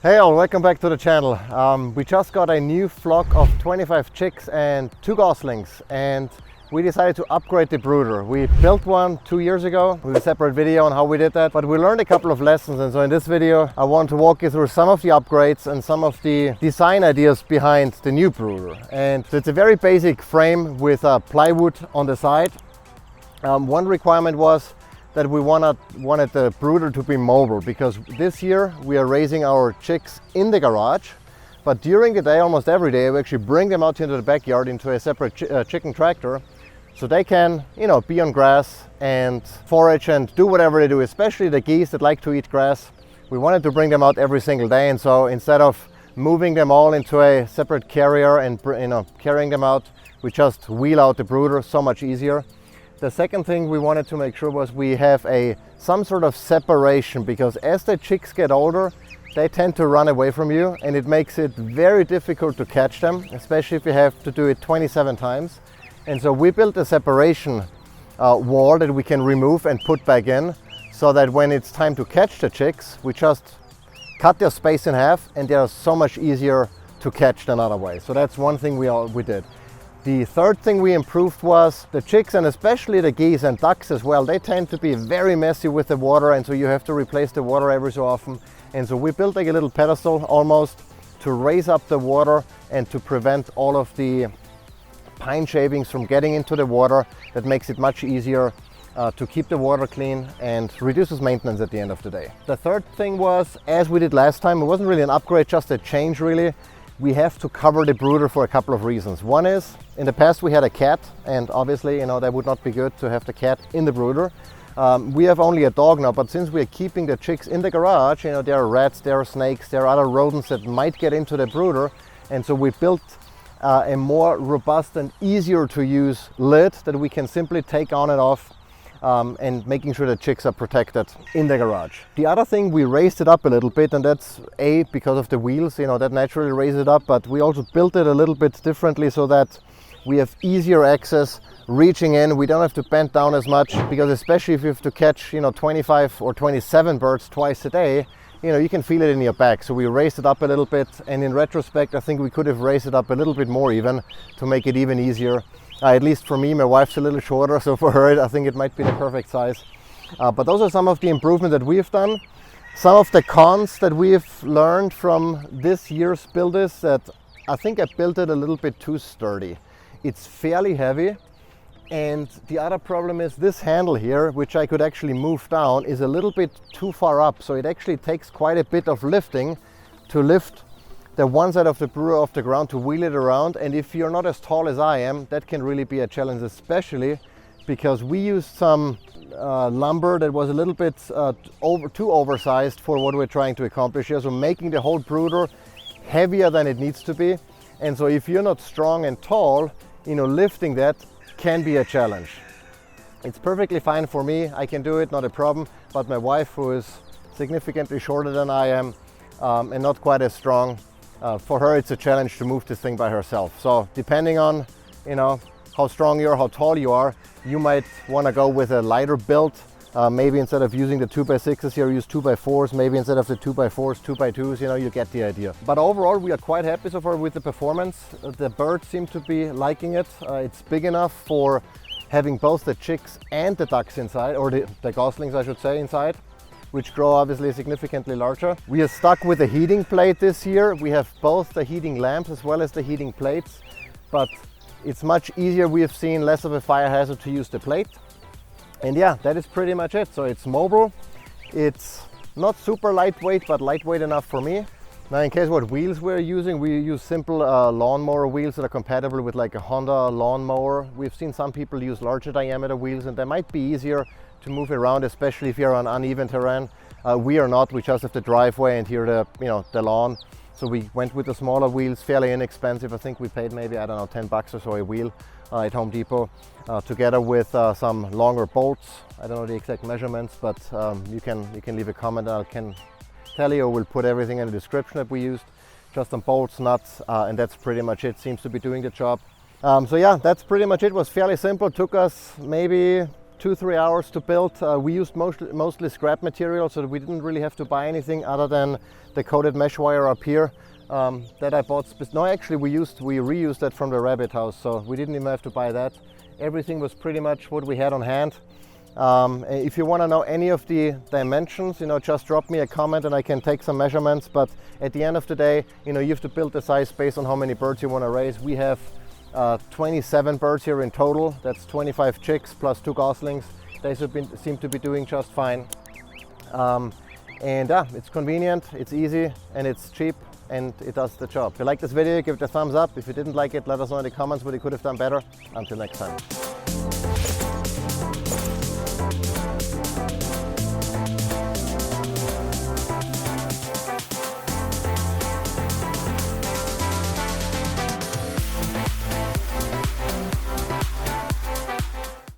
Hey all, welcome back to the channel. We just got a new flock of 25 chicks and 2 goslings, and we decided to upgrade the brooder. We built one 2 years ago with a separate video on how we did that, but we learned a couple of lessons, and so in this video I want to walk you through some of the upgrades and some of the design ideas behind the new brooder. And it's a very basic frame with plywood on the side. One requirement was that we wanted the brooder to be mobile, because this year we are raising our chicks in the garage, but during the day, almost every day, we actually bring them out into the backyard into a separate chicken tractor, so they can, be on grass and forage and do whatever they do, especially the geese that like to eat grass. We wanted to bring them out every single day, and so instead of moving them all into a separate carrier and carrying them out, we just wheel out the brooder. So much easier. The second thing we wanted to make sure was we have some sort of separation, because as the chicks get older, they tend to run away from you, and it makes it very difficult to catch them, especially if you have to do it 27 times. And so we built a separation wall that we can remove and put back in, so that when it's time to catch the chicks, we just cut their space in half, and they are so much easier to catch than other way. So that's one thing we did. The third thing we improved was the chicks, and especially the geese and ducks as well, they tend to be very messy with the water, and so you have to replace the water every so often. And so we built like a little pedestal almost to raise up the water and to prevent all of the pine shavings from getting into the water. That makes it much easier to keep the water clean and reduces maintenance at the end of the day. The third thing was, as we did last time, it wasn't really an upgrade, just a change really. We have to cover the brooder for a couple of reasons. One is, in the past we had a cat, and obviously, that would not be good to have the cat in the brooder. We have only a dog now, but since we're keeping the chicks in the garage, there are rats, there are snakes, there are other rodents that might get into the brooder. And so we built a more robust and easier to use lid that we can simply take on and off, and making sure the chicks are protected in the garage. The other thing, we raised it up a little bit, and that's because of the wheels, that naturally raised it up, but we also built it a little bit differently so that we have easier access reaching in. We don't have to bend down as much, because especially if you have to catch 25 or 27 birds twice a day, you can feel it in your back. So we raised it up a little bit, and in retrospect I think we could have raised it up a little bit more even to make it even easier. At least for me, my wife's a little shorter, so for her I think it might be the perfect size. But those are some of the improvements that we have done. Some of the cons that we have learned from this year's build is that I think I built it a little bit too sturdy. It's fairly heavy, and the other problem is this handle here, which I could actually move down, is a little bit too far up, so it actually takes quite a bit of lifting to lift the one side of the brooder off the ground to wheel it around. And if you're not as tall as I am, that can really be a challenge, especially because we used some lumber that was a little bit too oversized for what we're trying to accomplish here, so making the whole brooder heavier than it needs to be. And so if you're not strong and tall, lifting that can be a challenge. It's perfectly fine for me, I can do it, not a problem, but my wife, who is significantly shorter than I am and not quite as strong, for her it's a challenge to move this thing by herself. So depending on how strong you are, how tall you are, you might want to go with a lighter build. Maybe instead of using the 2x6s here, use 2x4s. Maybe instead of the 2x4s, 2x2s, you get the idea. But overall we are quite happy so far with the performance. The birds seem to be liking it. It's big enough for having both the chicks and the ducks inside, or the goslings I should say, inside, which grow obviously significantly larger. We are stuck with a heating plate this year. We have both the heating lamps as well as the heating plates, but it's much easier, we have seen, less of a fire hazard to use the plate. And yeah, that is pretty much it. So it's mobile, it's not super lightweight, but lightweight enough for me. Now, in case what wheels we're using, we use simple lawnmower wheels that are compatible with like a Honda lawnmower. We've seen some people use larger diameter wheels, and they might be easier to move around, especially if you're on uneven terrain. We are not, we just have the driveway and here the lawn. So we went with the smaller wheels, fairly inexpensive. I think we paid maybe, I don't know, 10 bucks or so a wheel at Home Depot, together with some longer bolts. I don't know the exact measurements, but you can leave a comment and I can tell you, or we'll put everything in the description that we used. Just some bolts, nuts, and that's pretty much it. Seems to be doing the job. So yeah, that's pretty much it. It was fairly simple. Took us maybe 2-3 hours to build. We used mostly scrap material, so that we didn't really have to buy anything other than the coated mesh wire up here that I bought. No, actually we reused that from the rabbit house, so we didn't even have to buy that. Everything was pretty much what we had on hand. If you want to know any of the dimensions, just drop me a comment and I can take some measurements. But at the end of the day, you have to build the size based on how many birds you want to raise. We have 27 birds here in total. That's 25 chicks plus 2 goslings. They seem to be doing just fine. And yeah, it's convenient, it's easy, and it's cheap, and it does the job. If you like this video, give it a thumbs up. If you didn't like it, let us know in the comments what you could have done better. Until next time.